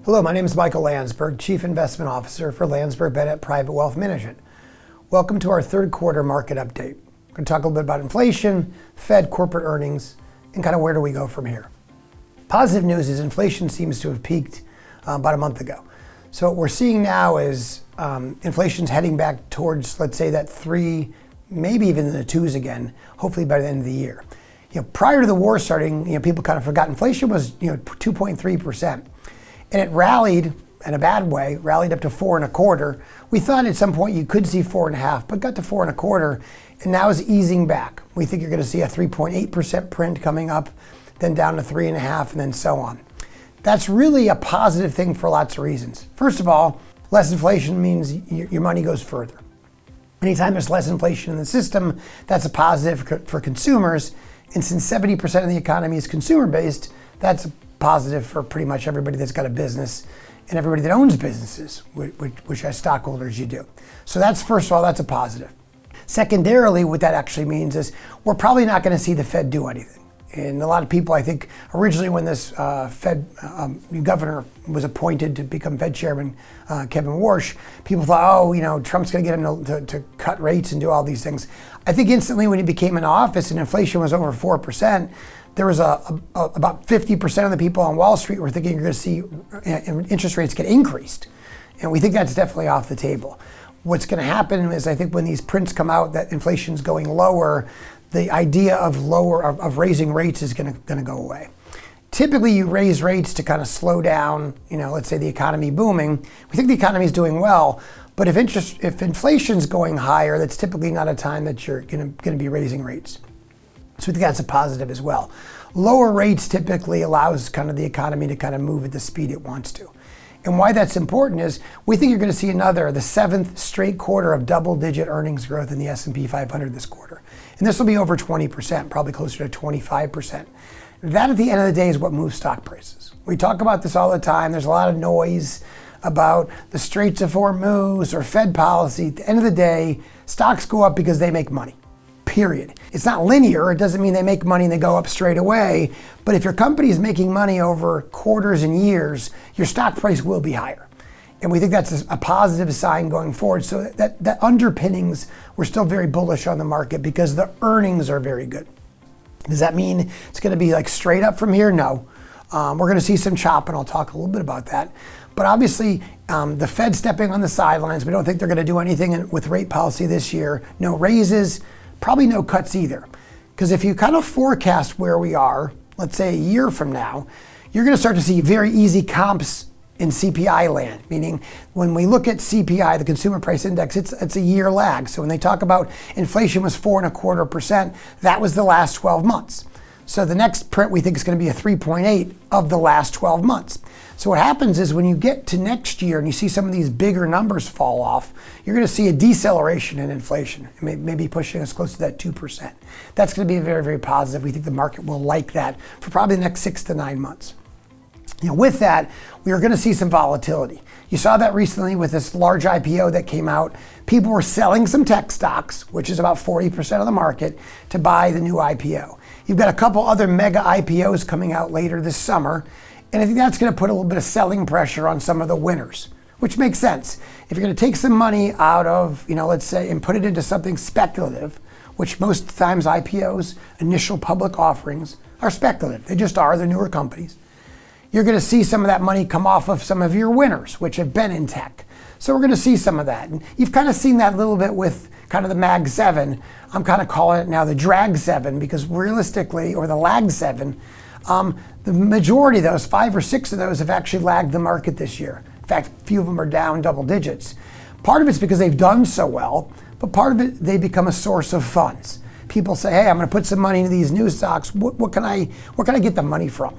Hello, my name is Michael Landsberg, Chief Investment Officer for Landsberg Bennett Private Wealth Management. Welcome to our third quarter market update. We're going to talk a little bit about inflation, Fed corporate earnings, and kind of where do we go from here. Positive news is inflation seems to have peaked about a month ago. So what we're seeing now is inflation's heading back towards, let's say, that 3, maybe even in the 2s again, hopefully by the end of the year. Prior to the war starting, people kind of forgot inflation was 2.3%. And it rallied in a bad way, rallied up to 4.25. We thought at some point you could see 4.5, but got to 4.25, and now is easing back. We think you're going to see a 3.8% print coming up, then down to 3.5, and then so on. That's really a positive thing for lots of reasons. First of all, less inflation means your money goes further. Anytime there's less inflation in the system, that's a positive for consumers. And since 70% of the economy is consumer-based, that's a positive for pretty much everybody that's got a business and everybody that owns businesses, which as stockholders you do. So that's, first of all, that's a positive. Secondarily, what that actually means is we're probably not going to see the Fed do anything. And a lot of people, I think, originally when this Fed governor was appointed to become Fed chairman, Kevin Warsh, people thought, Trump's going to get him to cut rates and do all these things. I think instantly when he became in office and inflation was over 4%, there was about 50% of the people on Wall Street were thinking you're going to see interest rates get increased. And we think that's definitely off the table. What's going to happen is I think when these prints come out that inflation's going lower, the idea of raising rates is going to go away. Typically, you raise rates to kind of slow down, let's say the economy booming. We think the economy is doing well, but if inflation's going higher, that's typically not a time that you're going to be raising rates. So we think that's a positive as well. Lower rates typically allows kind of the economy to kind of move at the speed it wants to. And why that's important is we think you're going to see the 7th straight quarter of double-digit earnings growth in the S&P 500 this quarter. And this will be over 20%, probably closer to 25%. That at the end of the day is what moves stock prices. We talk about this all the time. There's a lot of noise about the Straits of Hormuz or Fed policy. At the end of the day, stocks go up because they make money. Period. It's not linear. It doesn't mean they make money and they go up straight away. But if your company is making money over quarters and years, your stock price will be higher. And we think that's a positive sign going forward. So that underpinnings, we're still very bullish on the market because the earnings are very good. Does that mean it's going to be like straight up from here? No. We're going to see some chop, and I'll talk a little bit about that. But obviously, the Fed stepping on the sidelines, we don't think they're going to do anything with rate policy this year. No raises. Probably no cuts either. Because if you kind of forecast where we are, let's say a year from now, you're going to start to see very easy comps in CPI land. Meaning when we look at CPI, the Consumer Price Index, it's a year lag. So when they talk about inflation was 4.25%, that was the last 12 months. So the next print we think is going to be a 3.8 of the last 12 months. So what happens is when you get to next year and you see some of these bigger numbers fall off, you're going to see a deceleration in inflation, maybe pushing us close to that 2%. That's going to be very, very positive. We think the market will like that for probably the next 6 to 9 months. With that, we are going to see some volatility. You saw that recently with this large IPO that came out. People were selling some tech stocks, which is about 40% of the market, to buy the new IPO. You've got a couple other mega IPOs coming out later this summer, and I think that's going to put a little bit of selling pressure on some of the winners, which makes sense. If you're going to take some money out of, let's say, and put it into something speculative, which most times IPOs, initial public offerings, are speculative. They just are. They're newer companies. You're going to see some of that money come off of some of your winners, which have been in tech. So we're going to see some of that. And you've kind of seen that a little bit with kind of the Mag 7. I'm kind of calling it now the Drag 7 because realistically, or the Lag 7, the majority of those, 5 or 6 of those, have actually lagged the market this year. In fact, a few of them are down double digits. Part of it's because they've done so well, but part of it, they become a source of funds. People say, hey, I'm going to put some money into these new stocks. What can I get the money from?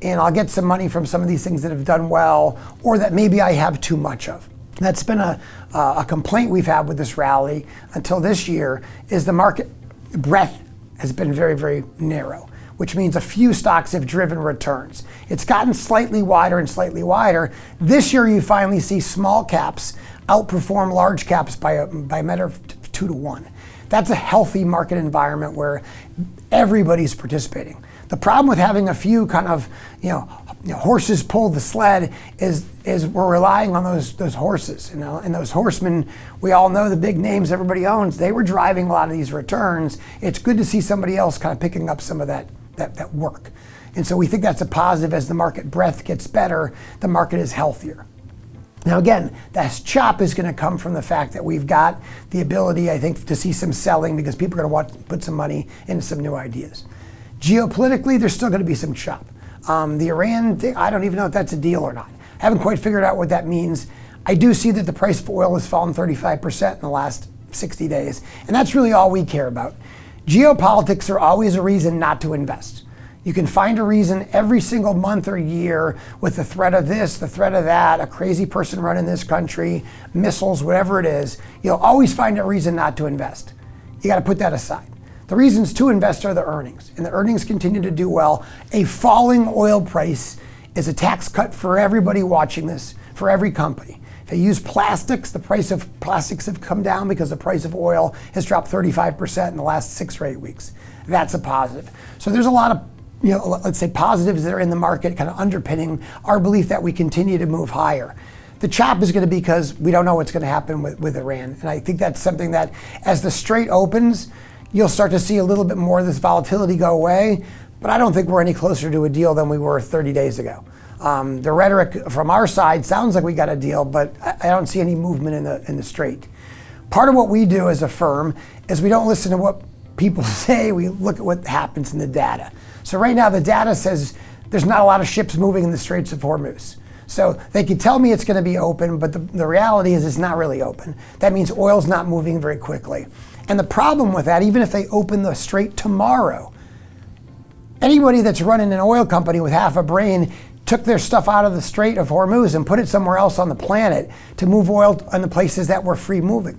And I'll get some money from some of these things that have done well or that maybe I have too much of. That's been a complaint we've had with this rally until this year is the market breadth has been very, very narrow, which means a few stocks have driven returns. It's gotten slightly wider and slightly wider. This year you finally see small caps outperform large caps by a matter of 2 to 1. That's a healthy market environment where everybody's participating. The problem with having a few kind of, horses pull the sled is we're relying on those horses, and those horsemen, we all know the big names everybody owns, they were driving a lot of these returns. It's good to see somebody else kind of picking up some of that work. And so we think that's a positive. As the market breadth gets better, the market is healthier. Now again, that chop is going to come from the fact that we've got the ability, I think, to see some selling because people are going to want to put some money into some new ideas. Geopolitically, there's still going to be some chop. The Iran thing, I don't even know if that's a deal or not. I haven't quite figured out what that means. I do see that the price of oil has fallen 35% in the last 60 days, and that's really all we care about. Geopolitics are always a reason not to invest. You can find a reason every single month or year with the threat of this, the threat of that, a crazy person running this country, missiles, whatever it is. You'll always find a reason not to invest. You got to put that aside. The reasons to invest are the earnings, and the earnings continue to do well. A falling oil price is a tax cut for everybody watching this, for every company. If they use plastics, the price of plastics have come down because the price of oil has dropped 35% in the last 6 or 8 weeks. That's a positive. So there's a lot of, let's say, positives that are in the market kind of underpinning our belief that we continue to move higher. The chop is going to be because we don't know what's going to happen with Iran. And I think that's something that as the strait opens, you'll start to see a little bit more of this volatility go away. But I don't think we're any closer to a deal than we were 30 days ago. The rhetoric from our side sounds like we got a deal, but I don't see any movement in the strait. Part of what we do as a firm is we don't listen to what people say, we look at what happens in the data. So right now the data says there's not a lot of ships moving in the Straits of Hormuz. So they could tell me it's going to be open, but the reality is it's not really open. That means oil's not moving very quickly. And the problem with that, even if they open the strait tomorrow, anybody that's running an oil company with half a brain took their stuff out of the Strait of Hormuz and put it somewhere else on the planet to move oil on the places that were free moving.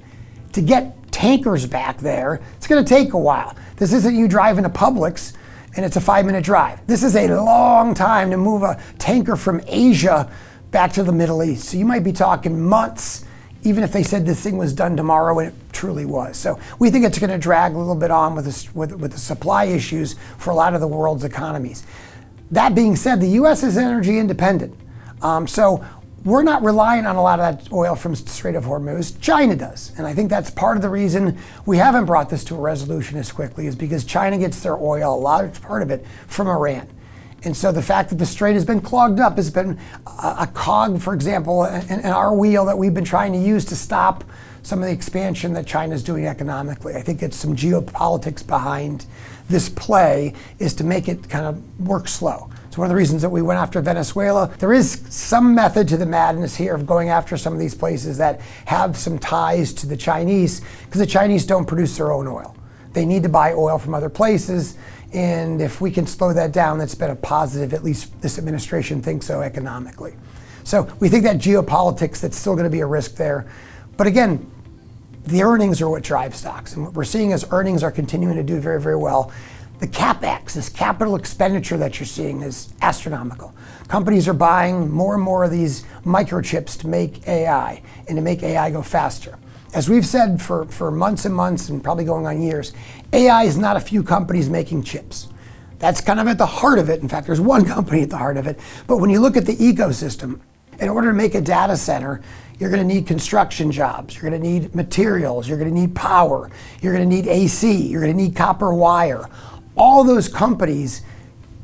To get tankers back there, it's going to take a while. This isn't you driving to Publix and it's a 5-minute drive. This is a long time to move a tanker from Asia back to the Middle East. So you might be talking months, even if they said this thing was done tomorrow, and it truly was. So we think it's going to drag a little bit on with the supply issues for a lot of the world's economies. That being said, the U.S. is energy independent. So we're not relying on a lot of that oil from Strait of Hormuz. China does. And I think that's part of the reason we haven't brought this to a resolution as quickly, is because China gets their oil, a large part of it, from Iran. And so the fact that the strait has been clogged up has been a cog, for example, in our wheel that we've been trying to use to stop some of the expansion that China's doing economically. I think it's some geopolitics behind this play, is to make it kind of work slow. It's one of the reasons that we went after Venezuela. There is some method to the madness here of going after some of these places that have some ties to the Chinese, because the Chinese don't produce their own oil. They need to buy oil from other places. And if we can slow that down, that's been a positive, at least this administration thinks so economically. So we think that geopolitics, that's still going to be a risk there. But again, the earnings are what drive stocks. And what we're seeing is earnings are continuing to do very, very well. The CapEx, this capital expenditure that you're seeing, is astronomical. Companies are buying more and more of these microchips to make AI and to make AI go faster. As we've said for months and months, and probably going on years, AI is not a few companies making chips. That's kind of at the heart of it. In fact, there's one company at the heart of it. But when you look at the ecosystem, in order to make a data center, you're going to need construction jobs, you're going to need materials, you're going to need power, you're going to need AC, you're going to need copper wire. All those companies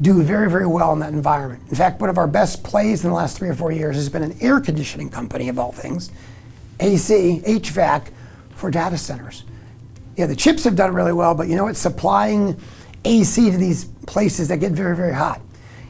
do very, very well in that environment. In fact, one of our best plays in the last 3 or 4 years has been an air conditioning company, of all things, AC, HVAC, for data centers. Yeah, the chips have done really well, but you know what? Supplying AC to these places that get very, very hot.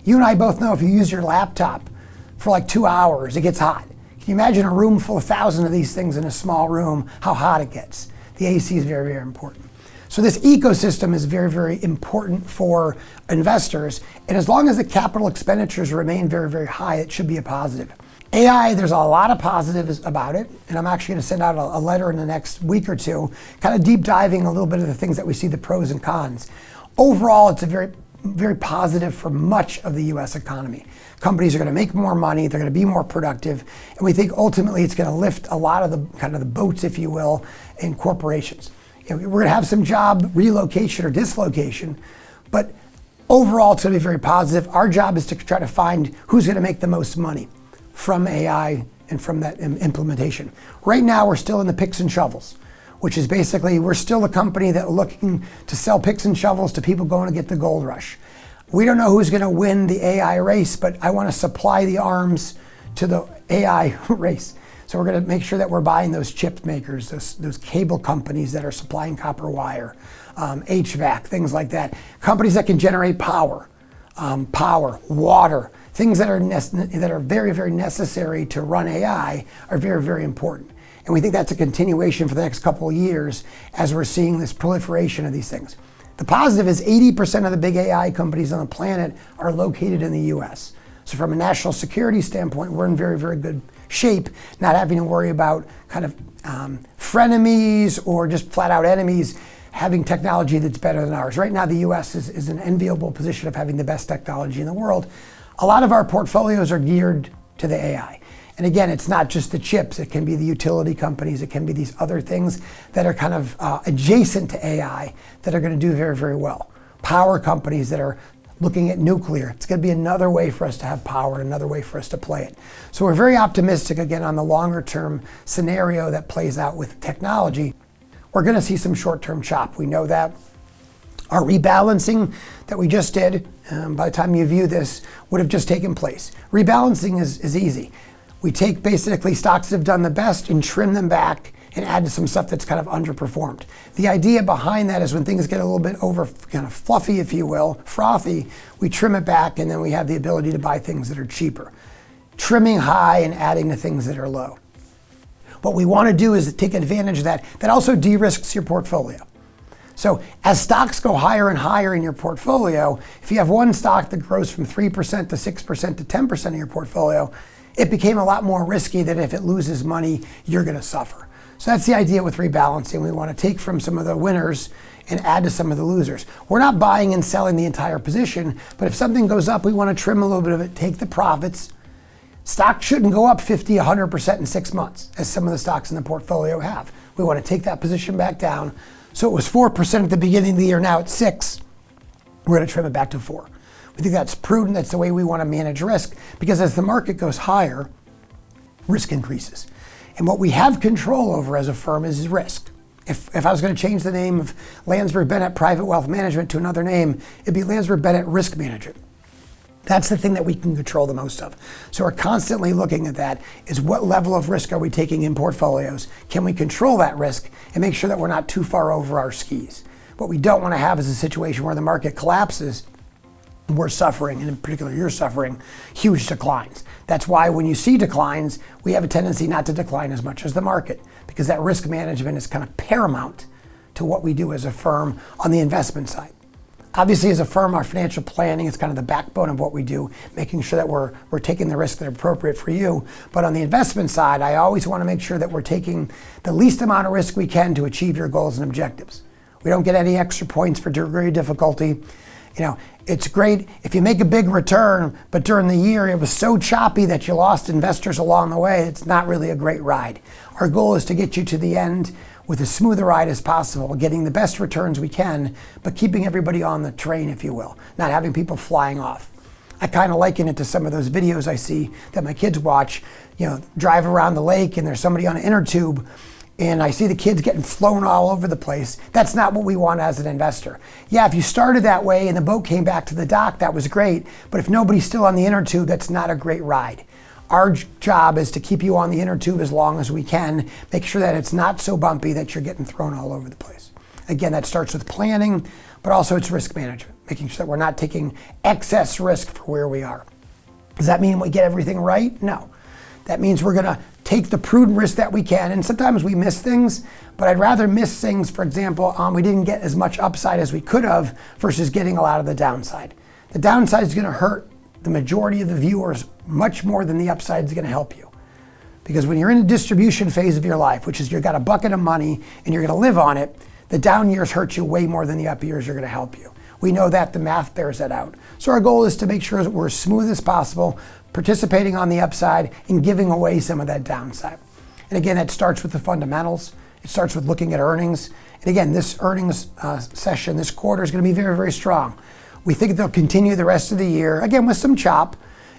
You and I both know if you use your laptop for like 2 hours, it gets hot. Can you imagine a room full of 1,000 of these things in a small room, how hot it gets? The AC is very, very important. So this ecosystem is very, very important for investors. And as long as the capital expenditures remain very, very high, it should be a positive. AI, there's a lot of positives about it. And I'm actually going to send out a letter in the next week or two, kind of deep diving a little bit of the things that we see, the pros and cons. Overall, it's a very, very positive for much of the U.S. economy. Companies are going to make more money, they're going to be more productive, and we think ultimately it's going to lift a lot of the kind of the boats, if you will, in corporations. You know, we're going to have some job relocation or dislocation, but overall, it's going to be very positive. Our job is to try to find who's going to make the most money from AI and from that implementation. Right now, we're still in the picks and shovels, which is basically we're still a company that are looking to sell picks and shovels to people going to get the gold rush. We don't know who's going to win the AI race, but I want to supply the arms to the AI race. So we're going to make sure that we're buying those chip makers, those cable companies that are supplying copper wire, HVAC, things like that. Companies that can generate power, water, things that are very, very necessary to run AI are very, very important. And we think that's a continuation for the next couple of years as we're seeing this proliferation of these things. The positive is 80% of the big AI companies on the planet are located in the US. So from a national security standpoint, we're in very, very good shape, not having to worry about kind of frenemies or just flat out enemies having technology that's better than ours. Right now, the US is an enviable position of having the best technology in the world. A lot of our portfolios are geared to the AI. And again, it's not just the chips. It can be the utility companies. It can be these other things that are kind of adjacent to AI that are going to do very, very well. Power companies that are looking at nuclear. It's going to be another way for us to have power, another way for us to play it. So we're very optimistic, again, on the longer term scenario that plays out with technology. We're going to see some short-term chop. We know that. Our rebalancing that we just did, by the time you view this, would have just taken place. Rebalancing is easy. We take basically stocks that have done the best and trim them back and add to some stuff that's kind of underperformed. The idea behind that is when things get a little bit over kind of fluffy, if you will, frothy, we trim it back and then we have the ability to buy things that are cheaper. Trimming high and adding to things that are low. What we want to do is take advantage of that. That also de-risks your portfolio. So as stocks go higher and higher in your portfolio, if you have one stock that grows from 3% to 6% to 10% of your portfolio, it became a lot more risky that if it loses money, you're going to suffer. So that's the idea with rebalancing. We want to take from some of the winners and add to some of the losers. We're not buying and selling the entire position, but if something goes up, we want to trim a little bit of it, take the profits. Stock shouldn't go up 50, 100% in 6 months, as some of the stocks in the portfolio have. We want to take that position back down. So it was 4% at the beginning of the year, now it's 6. We're going to trim it back to 4. We think that's prudent. That's the way we want to manage risk, because as the market goes higher, risk increases. And what we have control over as a firm is risk. If I was going to change the name of Landsberg Bennett Private Wealth Management to another name, it'd be Landsberg Bennett Risk Management. That's the thing that we can control the most of. So we're constantly looking at that, is what level of risk are we taking in portfolios? Can we control that risk and make sure that we're not too far over our skis? What we don't want to have is a situation where the market collapses and we're suffering, and in particular you're suffering, huge declines. That's why when you see declines, we have a tendency not to decline as much as the market, because that risk management is kind of paramount to what we do as a firm on the investment side. Obviously, as a firm, our financial planning is kind of the backbone of what we do, making sure that we're taking the risks that are appropriate for you. But on the investment side, I always want to make sure that we're taking the least amount of risk we can to achieve your goals and objectives. We don't get any extra points for degree of difficulty. You know, it's great if you make a big return, but during the year it was so choppy that you lost investors along the way. It's not really a great ride. Our goal is to get you to the end with as smooth a ride as possible, getting the best returns we can, but keeping everybody on the train, if you will, not having people flying off. I kind of liken it to some of those videos I see that my kids watch, you know, drive around the lake and there's somebody on an inner tube and I see the kids getting flown all over the place. That's not what we want as an investor. Yeah, if you started that way and the boat came back to the dock, that was great, but if nobody's still on the inner tube, that's not a great ride. Our job is to keep you on the inner tube as long as we can, make sure that it's not so bumpy that you're getting thrown all over the place. Again, that starts with planning, but also it's risk management, making sure that we're not taking excess risk for where we are. Does that mean we get everything right? No. That means we're gonna take the prudent risk that we can, and sometimes we miss things, but I'd rather miss things, for example, we didn't get as much upside as we could have versus getting a lot of the downside. The downside is gonna hurt the majority of the viewers much more than the upside is going to help you. Because when you're in a distribution phase of your life, which is you've got a bucket of money and you're going to live on it, the down years hurt you way more than the up years are going to help you. We know that, the math bears that out. So our goal is to make sure that we're as smooth as possible, participating on the upside and giving away some of that downside. And again, it starts with the fundamentals. It starts with looking at earnings. And again, this earnings session, this quarter is going to be very, very strong. We think they'll continue the rest of the year, again, with some chop.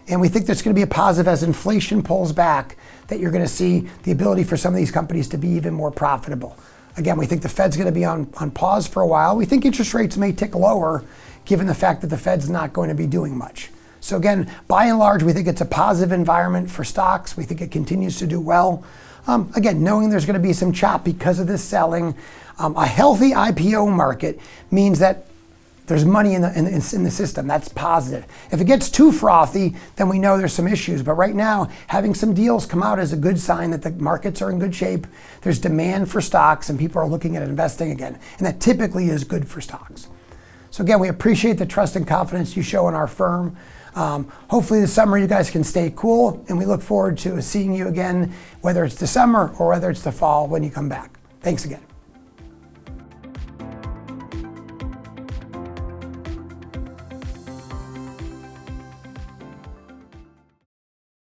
And we think there's going to be a positive as inflation pulls back, that you're going to see the ability for some of these companies to be even more profitable. Again, we think the Fed's going to be on pause for a while. We think interest rates may tick lower, given the fact that the Fed's not going to be doing much. So again, by and large, we think it's a positive environment for stocks. We think it continues to do well. Again, knowing there's going to be some chop because of this selling. A healthy IPO market means that there's money in the system. That's positive. If it gets too frothy, then we know there's some issues. But right now, having some deals come out is a good sign that the markets are in good shape. There's demand for stocks and people are looking at investing again. And that typically is good for stocks. So again, we appreciate the trust and confidence you show in our firm. Hopefully this summer you guys can stay cool, and we look forward to seeing you again, whether it's the summer or whether it's the fall when you come back. Thanks again.